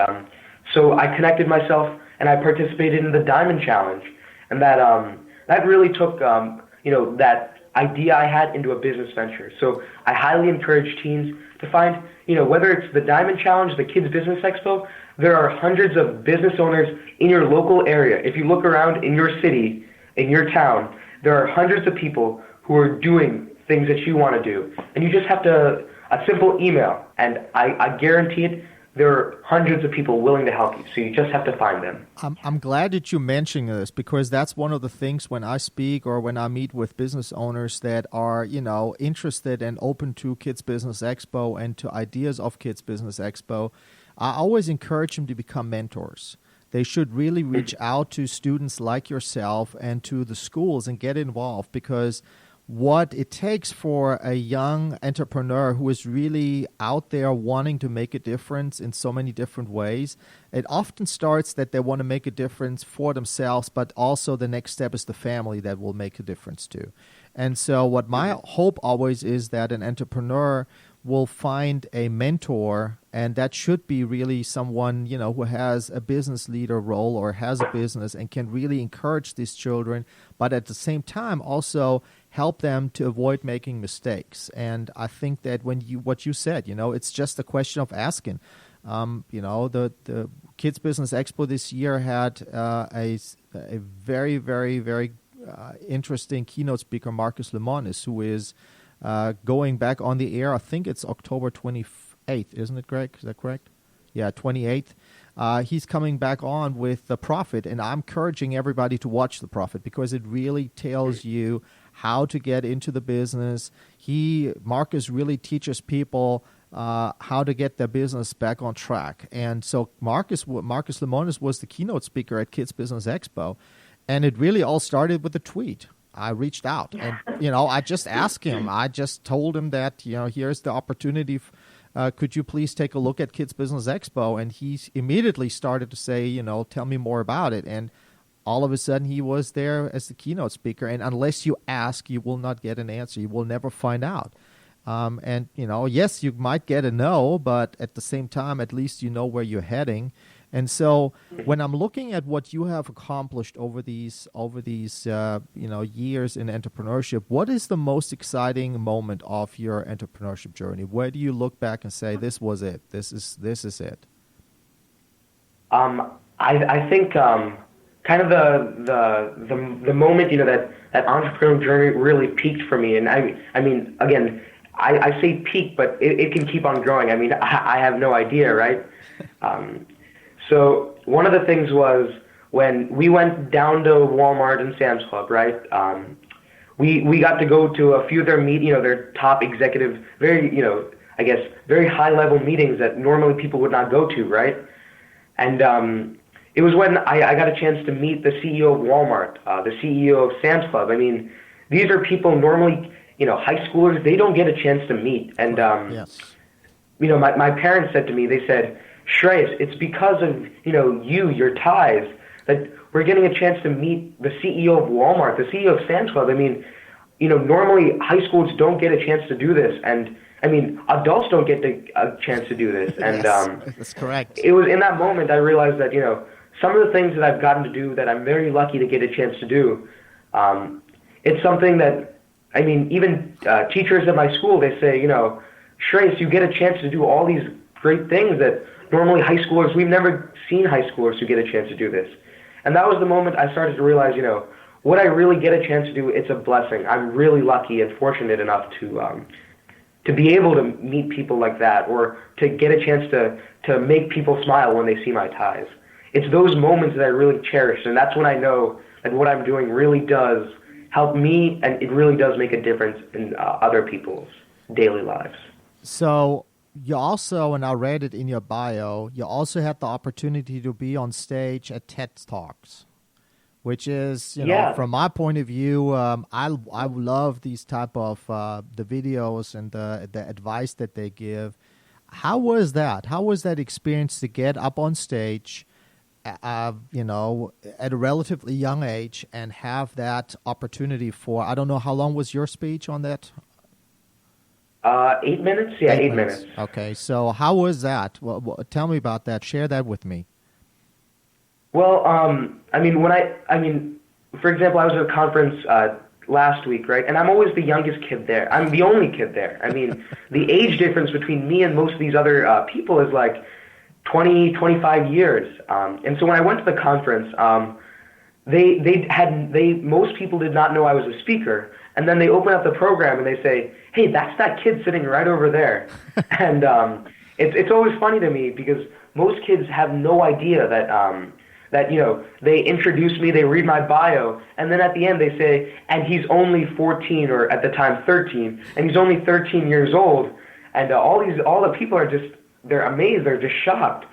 E: so I connected myself and I participated in the Diamond Challenge. And that really took, that idea I had into a business venture. So I highly encourage teens to find, whether it's the Diamond Challenge, the Kids Business Expo, there are hundreds of business owners in your local area. If you look around in your city, in your town, there are hundreds of people who are doing things that you want to do. And you just have a simple email, and I guarantee it, there are hundreds of people willing to help you. So you just have to find them.
B: I'm glad that you mentioned this, because that's one of the things when I speak or when I meet with business owners that are, interested and open to Kids Business Expo and to ideas of Kids Business Expo. I always encourage them to become mentors. They should really reach out to students like yourself and to the schools and get involved, because what it takes for a young entrepreneur who is really out there wanting to make a difference in so many different ways, it often starts that they want to make a difference for themselves, but also the next step is the family that will make a difference too. And so what my hope always is that an entrepreneur will find a mentor, and that should be really someone, who has a business leader role or has a business and can really encourage these children, but at the same time also help them to avoid making mistakes. And I think that what you said, it's just a question of asking. The Kids Business Expo this year had a very, very, very interesting keynote speaker, Marcus Lemonis, who is going back on the air. I think it's October 28th, isn't it, Greg? Is that correct? Yeah, 28th. He's coming back on with The Profit, and I'm encouraging everybody to watch The Profit because it really tells you how to get into the business. Marcus really teaches people how to get their business back on track. And so Marcus Lemonis was the keynote speaker at Kids Business Expo, and it really all started with a tweet. I reached out and, I just asked him. I just told him that, here's the opportunity. Could you please take a look at Kids Business Expo? And he immediately started to say, tell me more about it. And all of a sudden he was there as the keynote speaker. And unless you ask, you will not get an answer. You will never find out. Yes, you might get a no, but at the same time, at least you know where you're heading. And so when I'm looking at what you have accomplished over these years in entrepreneurship, what is the most exciting moment of your entrepreneurship journey? Where do you look back and say, this was it, this is it?
E: I think kind of the moment that entrepreneurial journey really peaked for me, and I mean again, I say peak, but it can keep on growing. I mean, I have no idea, right? So one of the things was when we went down to Walmart and Sam's Club, right? We got to go to a few of their top executive, very very high level meetings that normally people would not go to, right? And it was when I got a chance to meet the CEO of Walmart, the CEO of Sam's Club. I mean, these are people normally, high schoolers, they don't get a chance to meet. And,
B: yes.
E: My parents said to me, they said, Shreyas, it's because of, your ties that we're getting a chance to meet the CEO of Walmart, the CEO of Sam's Club. I mean, normally high schools don't get a chance to do this. And, I mean, adults don't get a chance to do this. And
B: yes, that's correct.
E: It was in that moment I realized that, some of the things that I've gotten to do that I'm very lucky to get a chance to do, it's something that, I mean, even teachers at my school, they say, Shreyas, you get a chance to do all these great things that normally high schoolers, we've never seen high schoolers who get a chance to do this. And that was the moment I started to realize, what I really get a chance to do, it's a blessing. I'm really lucky and fortunate enough to be able to meet people like that, or to get a chance to make people smile when they see my ties. It's those moments that I really cherish, and that's when I know that what I'm doing really does help me, and it really does make a difference in other people's daily lives.
B: So you also, and I read it in your bio, you also had the opportunity to be on stage at TED Talks, which is, from my point of view, I love these type of the videos and the advice that they give. How was that? How was that experience to get up on stage, at a relatively young age and have that opportunity for, I don't know, how long was your speech on that?
E: 8 minutes? Yeah, 8 minutes.
B: Okay, so how was that? Well, tell me about that. Share that with me.
E: Well, for example, I was at a conference last week, right? And I'm always the youngest kid there. I'm the only kid there. I mean, the age difference between me and most of these other people is like 20, 25 years. And so when I went to the conference, most people did not know I was a speaker. And then they open up the program and they say, hey, that's that kid sitting right over there. And it's always funny to me because most kids have no idea that they introduce me, they read my bio, and then at the end they say, and he's only 14, or at the time 13, and he's only 13 years old. And all the people are just, they're amazed, they're just shocked.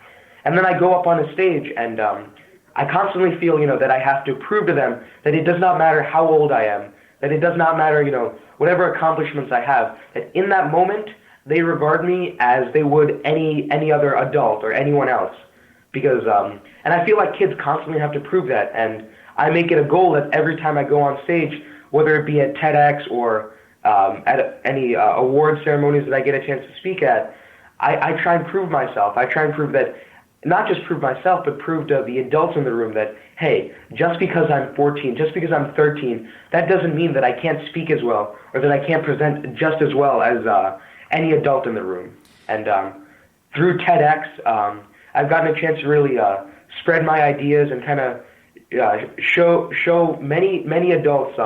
E: And then I go up on a stage and I constantly feel, that I have to prove to them that it does not matter how old I am, that it does not matter, whatever accomplishments I have, that in that moment they regard me as they would any other adult or anyone else. Because, and I feel like kids constantly have to prove that, and I make it a goal that every time I go on stage, whether it be at TEDx or at any award ceremonies that I get a chance to speak at, I try and prove myself. I try and prove that, not just prove myself, but prove to the adults in the room that, hey, just because I'm 14, just because I'm 13, that doesn't mean that I can't speak as well, or that I can't present just as well as any adult in the room. And through TEDx, I've gotten a chance to really spread my ideas and kind of show many adults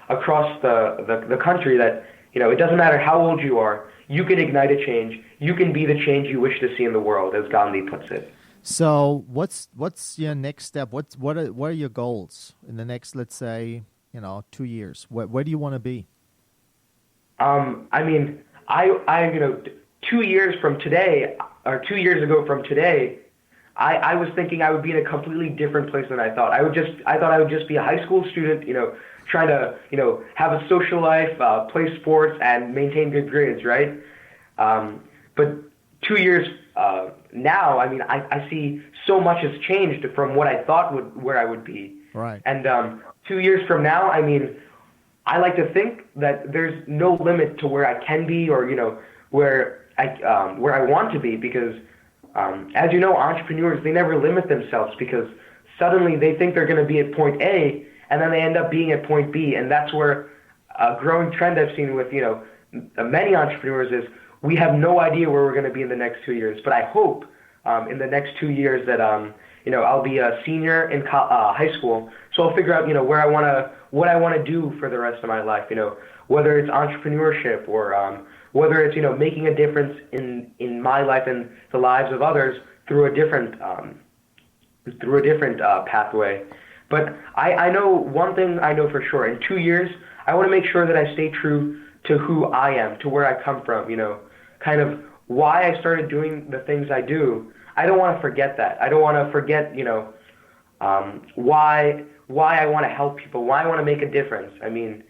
E: across the country that, it doesn't matter how old you are, you can ignite a change. You can be the change you wish to see in the world, as Gandhi puts it.
B: So what's your next step? What are your goals in the next, let's say, 2 years? Where do you want to be?
E: 2 years from today, or 2 years ago from today, I was thinking I would be in a completely different place than I thought. I thought I would just be a high school student, trying to, have a social life, play sports, and maintain good grades, right? But 2 years now, I see so much has changed from what I thought where I would be.
B: Right.
E: And 2 years from now, I like to think that there's no limit to where I can be, or where I want to be, because As you know, entrepreneurs, they never limit themselves because suddenly they think they're going to be at point A and then they end up being at point B. And that's where a growing trend I've seen with, many entrepreneurs is we have no idea where we're going to be in the next 2 years. But I hope in the next 2 years that, I'll be a senior in high school. So I'll figure out, what I want to do for the rest of my life, whether it's entrepreneurship or whether it's, making a difference in my life and the lives of others through a different pathway. But I know one thing I know for sure. In 2 years, I want to make sure that I stay true to who I am, to where I come from, kind of why I started doing the things I do. I don't want to forget that. I don't want to forget, why I want to help people, why I want to make a difference. I mean,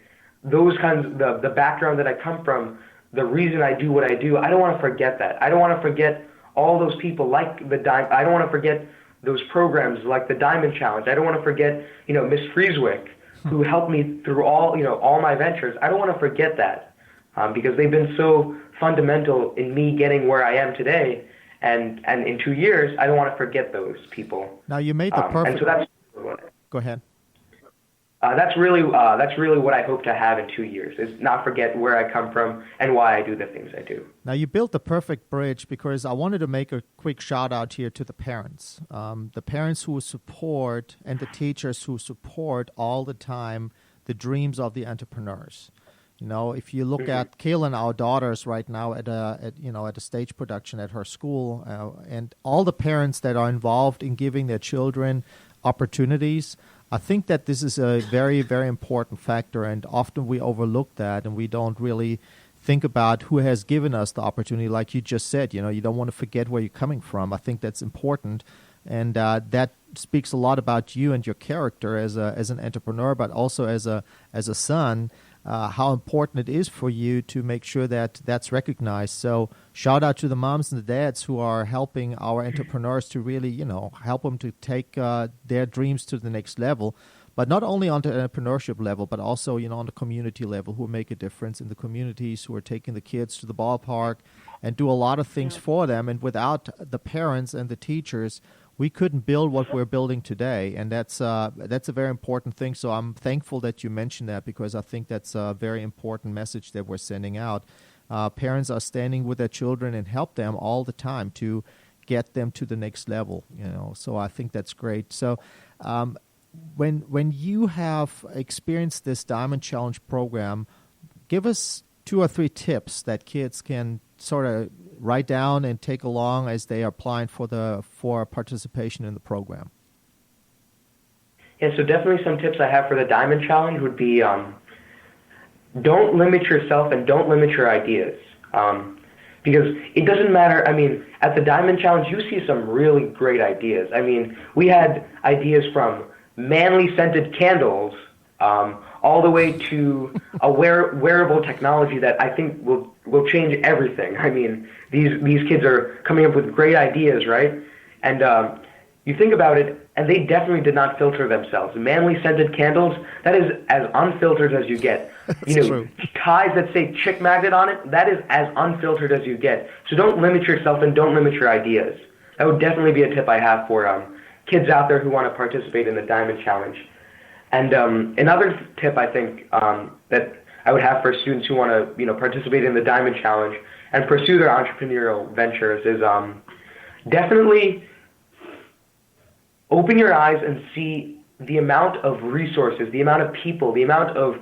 E: those kinds of the background that I come from, the reason I do what I do, I don't want to forget that. I don't want to forget all those people like I don't want to forget those programs like the Diamond Challenge. I don't want to forget, Miss Frieswyk, who helped me through all my ventures. I don't want to forget that because they've been so fundamental in me getting where I am today. And in 2 years, I don't want to forget those people.
B: Now you made the perfect.
E: And so that's.
B: Go ahead.
E: That's really what I hope to have in 2 years, is not forget where I come from and why I do the things I do.
B: Now you built the perfect bridge because I wanted to make a quick shout out here to the parents who support and the teachers who support all the time the dreams of the entrepreneurs. If you look at Kaylin, our daughters right now at a stage production at her school, and all the parents that are involved in giving their children opportunities, I think that this is a very, very important factor, and often we overlook that and we don't really think about who has given us the opportunity. Like you just said, you don't want to forget where you're coming from. I think that's important, and that speaks a lot about you and your character as an entrepreneur, but also as a son. How important it is for you to make sure that that's recognized. So shout out to the moms and the dads who are helping our entrepreneurs to really, help them to take their dreams to the next level. But not only on the entrepreneurship level, but also, on the community level, who make a difference in the communities, who are taking the kids to the ballpark and do a lot of things for them. And without the parents and the teachers, we couldn't build what we're building today, and that's a very important thing. So I'm thankful that you mentioned that because I think that's a very important message that we're sending out. Parents are standing with their children and help them all the time to get them to the next level. So I think that's great. So when you have experienced this Diamond Challenge program, give us 2 or 3 tips that kids can sort of write down and take along as they are applying for participation in the program.
E: Yeah, so definitely some tips I have for the Diamond Challenge would be don't limit yourself and don't limit your ideas. Because it doesn't matter, at the Diamond Challenge, you see some really great ideas. We had ideas from manly scented candles all the way to a wearable technology that I think will change everything. These kids are coming up with great ideas, right? And you think about it, and they definitely did not filter themselves. Manly scented candles, that is as unfiltered as you get.
B: True.
E: Ties that say chick magnet on it, that is as unfiltered as you get. So don't limit yourself and don't limit your ideas. That would definitely be a tip I have for kids out there who want to participate in the Diamond Challenge. And another tip I think that I would have for students who want to participate in the Diamond Challenge and pursue their entrepreneurial ventures is definitely open your eyes and see the amount of resources, the amount of people, the amount of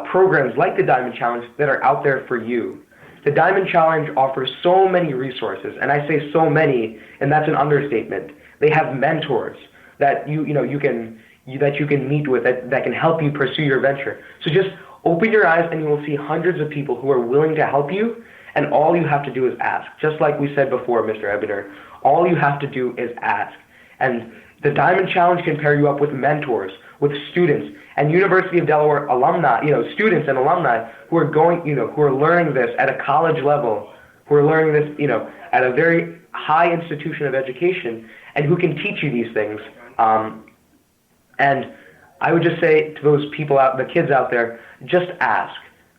E: programs like the Diamond Challenge that are out there for you. The Diamond Challenge offers so many resources, and I say so many, and that's an understatement. They have mentors that you can meet with that can help you pursue your venture. So just open your eyes and you will see hundreds of people who are willing to help you, and all you have to do is ask. Just like we said before, Mr. Ebener, all you have to do is ask. And the Diamond Challenge can pair you up with mentors, with students, and University of Delaware alumni, students and alumni who are who are learning this at a college level, who are learning this, at a very high institution of education, and who can teach you these things. And I would just say to those people the kids out there, just ask.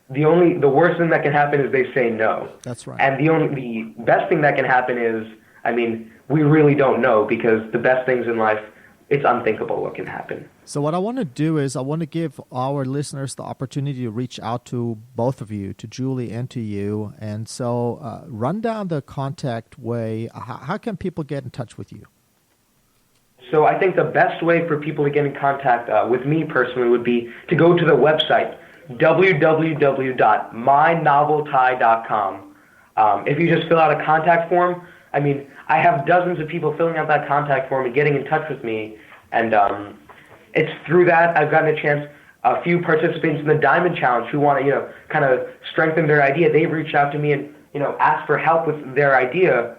E: The worst thing that can happen is they say no.
B: That's right.
E: And the best thing that can happen is I mean, we really don't know, because the best things in life, it's unthinkable what can happen.
B: So what I want to do is I want to give our listeners the opportunity to reach out to both of you, to Julie and to you. And so run down the contact way. How can people get in touch with you?
E: So I think the best way for people to get in contact with me personally would be to go to the website, www.mynoveltie.com. If you just fill out a contact form, I mean, I have dozens of people filling out that contact form and getting in touch with me, and it's through that I've gotten a chance. A few participants in the Diamond Challenge who want to, kind of strengthen their idea, they've reached out to me and, asked for help with their idea,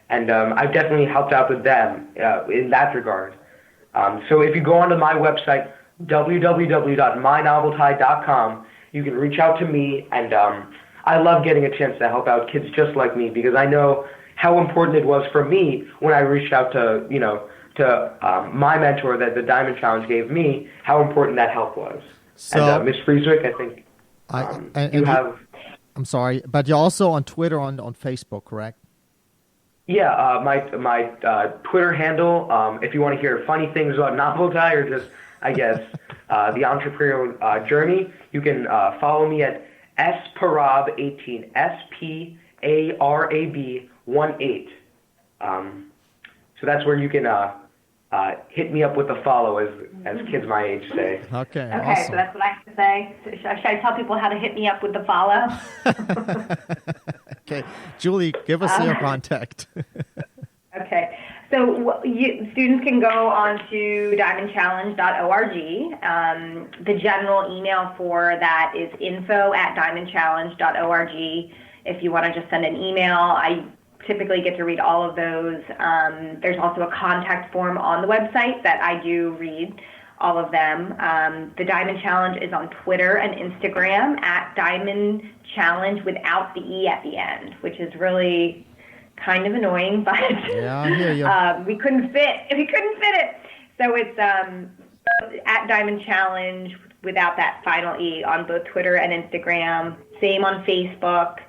E: and I've definitely helped out with them in that regard. So if you go onto my website, www.mynoveltie.com, you can reach out to me, and I love getting a chance to help out kids just like me, because I know how important it was for me when I reached out to, my mentor that the Diamond Challenge gave me, how important that help was. So, and Ms. Frieswyk, I think you have...
B: I'm sorry, but you're also on Twitter, on Facebook, correct?
E: Yeah, my Twitter handle, if you want to hear funny things about NovelTie or just, I guess, the entrepreneurial journey, you can follow me at Parab18, SPARAB18. So that's where you can hit me up with a follow, as kids my age say.
B: Okay,
D: awesome. So that's what I have to say. Should I tell people how to hit me up with the follow?
B: Okay, Julie, give us your contact.
D: Okay, so students can go on to diamondchallenge.org. The general email for that is info@diamondchallenge.org. If you want to just send an email, I typically get to read all of those. There's also a contact form on the website that I do read all of them. The Diamond Challenge is on Twitter and Instagram at Diamond Challenge without the E at the end, which is really kind of annoying, but
B: yeah, I hear you.
D: we couldn't fit it. So it's at Diamond Challenge without that final E on both Twitter and Instagram. Same on Facebook.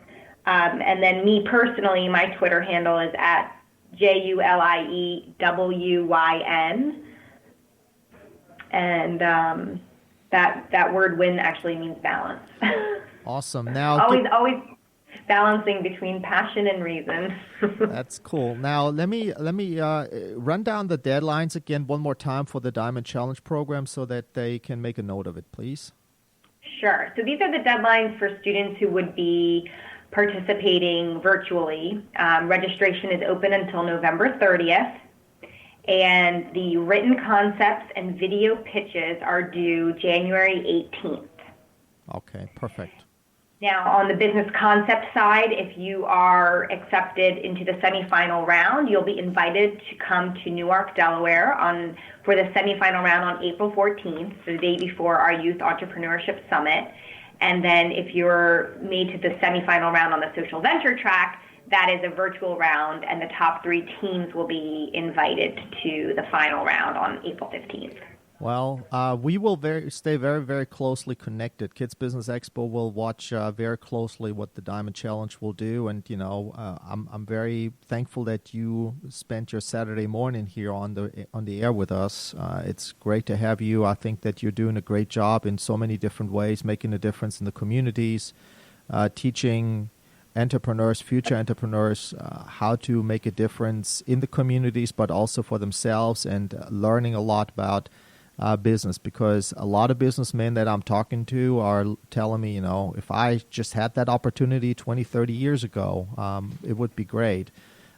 D: And then me personally, my Twitter handle is at JULIEWYN. And that word win actually means balance.
B: Awesome. Now
D: always balancing between passion and reason.
B: That's cool. Now let me run down the deadlines again one more time for the Diamond Challenge program so that they can make a note of it, please.
D: Sure. So these are the deadlines for students who would be participating virtually. Registration is open until November 30th. And the written concepts and video pitches are due January 18th.
B: Okay, perfect.
D: Now, on the business concept side, if you are accepted into the semifinal round, you'll be invited to come to Newark, Delaware for the semifinal round on April 14th, the day before our Youth Entrepreneurship Summit. And then if you're made to the semifinal round on the social venture track, that is a virtual round, and the top 3 teams will be invited to the final round on April 15th.
B: Well, we will stay very, very closely connected. Kids Business Expo will watch very closely what the Diamond Challenge will do, and I'm very thankful that you spent your Saturday morning here on the air with us. It's great to have you. I think that you're doing a great job in so many different ways, making a difference in the communities, teaching entrepreneurs, future entrepreneurs, how to make a difference in the communities, but also for themselves, and learning a lot about business, because a lot of businessmen that I'm talking to are telling me, if I just had that opportunity 20, 30 years ago, it would be great.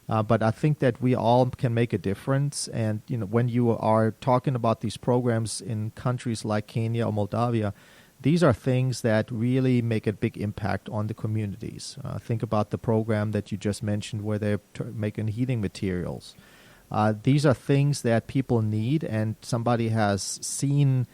B: But I think that we all can make a difference. And, when you are talking about these programs in countries like Kenya or Moldavia, these are things that really make a big impact on the communities. Think about the program that you just mentioned where they're making heating materials. These are things that people need, and somebody has seen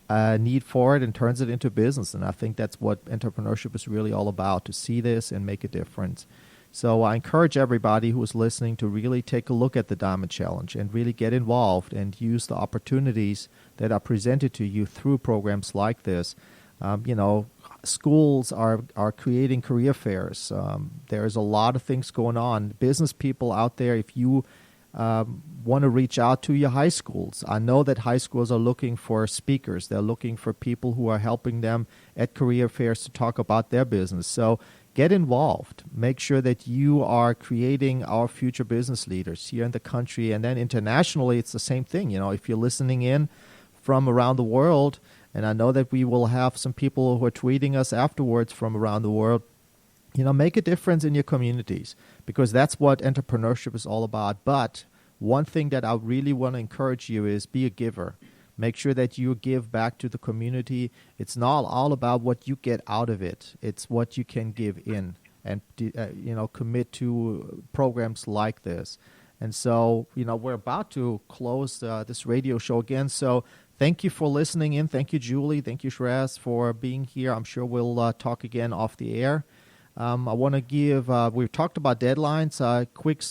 B: a need for it and turns it into business. And I think that's what entrepreneurship is really all about, to see this and make a difference. So I encourage everybody who is listening to really take a look at the Diamond Challenge and really get involved and use the opportunities that are presented to you through programs like this. schools are creating career fairs. There's a lot of things going on. Business people out there, if you want to reach out to your high schools. I know that high schools are looking for speakers. They're looking for people who are helping them at career fairs to talk about their business. So get involved. Make sure that you are creating our future business leaders here in the country. And then internationally, it's the same thing. If you're listening in from around the world, and I know that we will have some people who are tweeting us afterwards from around the world, make a difference in your communities, because that's what entrepreneurship is all about. But one thing that I really want to encourage you is be a giver. Make sure that you give back to the community. It's not all about what you get out of it. It's what you can give in and, commit to programs like this. And so, we're about to close this radio show again. So thank you for listening in. Thank you, Julie. Thank you, Shreyas, for being here. I'm sure we'll talk again off the air. I want to give, we've talked about deadlines, a quick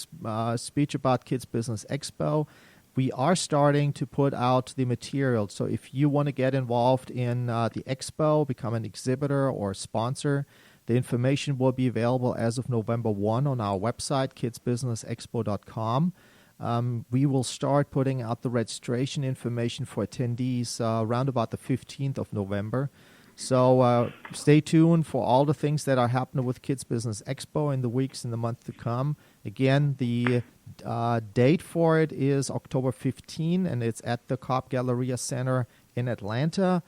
B: speech about Kids Business Expo. We are starting to put out the material. So if you want to get involved in the expo, become an exhibitor or sponsor, the information will be available as of November 1 on our website, kidsbusinessexpo.com. We will start putting out the registration information for attendees around about the 15th of November. So stay tuned for all the things that are happening with Kids Business Expo in the weeks and the month to come. Again, the date for it is October 15, and it's at the Cobb Galleria Center in Atlanta.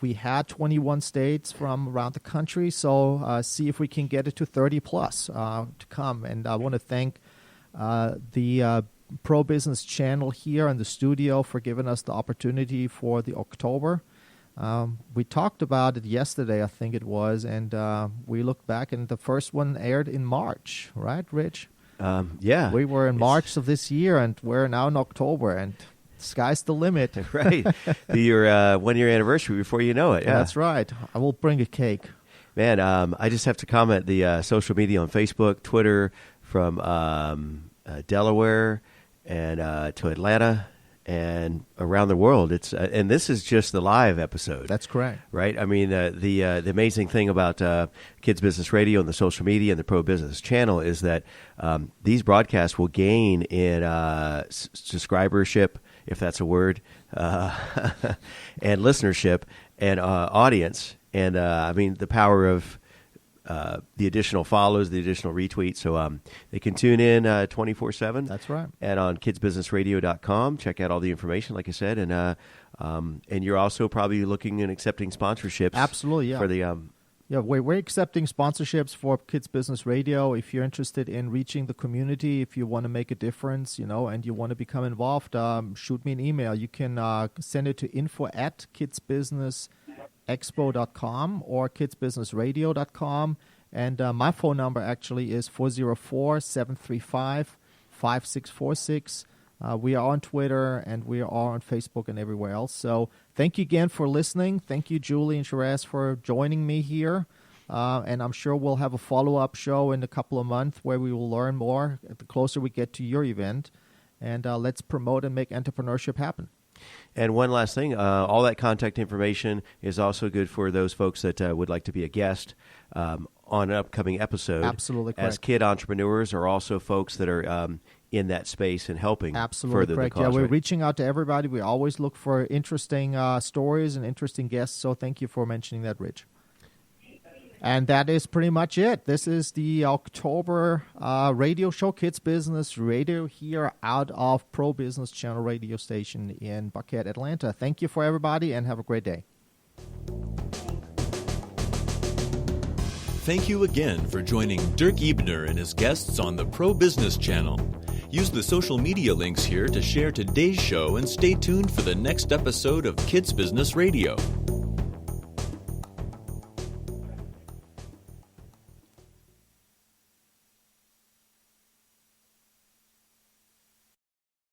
B: We had 21 states from around the country, so see if we can get it to 30 plus to come. And I want to thank the Pro Business channel here in the studio for giving us the opportunity for the October. We talked about it yesterday, I think it was, and we looked back, and the first one aired in March, right, Rich?
C: Yeah.
B: We were in March of this year, and we're now in October, and sky's the limit.
C: Right. Your 1 year anniversary before you know it. Yeah.
B: That's right. I will bring a cake.
C: Man, I just have to comment the social media on Facebook, Twitter, from Delaware and to Atlanta and around the world. It's and this is just the live episode.
B: That's correct.
C: Right? I mean, the amazing thing about Kids Business Radio and the social media and the Pro Business channel is that these broadcasts will gain in subscribership, if that's a word, and listenership and audience. And I mean, the power of the additional follows, the additional retweets. So they can tune in 24/7.
B: That's right.
C: And on kidsbusinessradio.com, check out all the information, like I said. And you're also probably looking and accepting sponsorships.
B: Absolutely, yeah.
C: For the
B: yeah, we're accepting sponsorships for Kids Business Radio. If you're interested in reaching the community, if you want to make a difference, and you want to become involved, shoot me an email. You can send it to info@kidsbusinessexpo.com or kidsbusinessradio.com. And my phone number actually is 404-735-5646. We are on Twitter, and we are on Facebook and everywhere else. So thank you again for listening. Thank you, Julie and Shreyas, for joining me here. And I'm sure we'll have a follow-up show in a couple of months where we will learn more the closer we get to your event. And let's promote and make entrepreneurship happen.
C: And one last thing, all that contact information is also good for those folks that would like to be a guest on an upcoming episode.
B: Absolutely correct.
C: As kid entrepreneurs or also folks that are in that space and helping
B: Absolutely
C: further
B: correct.
C: the cause.
B: Yeah, we're
C: right?
B: reaching out to everybody. We always look for interesting stories and interesting guests, so thank you for mentioning that, Rich. And that is pretty much it. This is the October radio show, Kids Business Radio, here out of Pro Business Channel radio station in Buckhead, Atlanta. Thank you for everybody, and have a great day.
A: Thank you again for joining dirk-ebener and his guests on the Pro Business Channel. Use the social media links here to share today's show and stay tuned for the next episode of Kids Business Radio.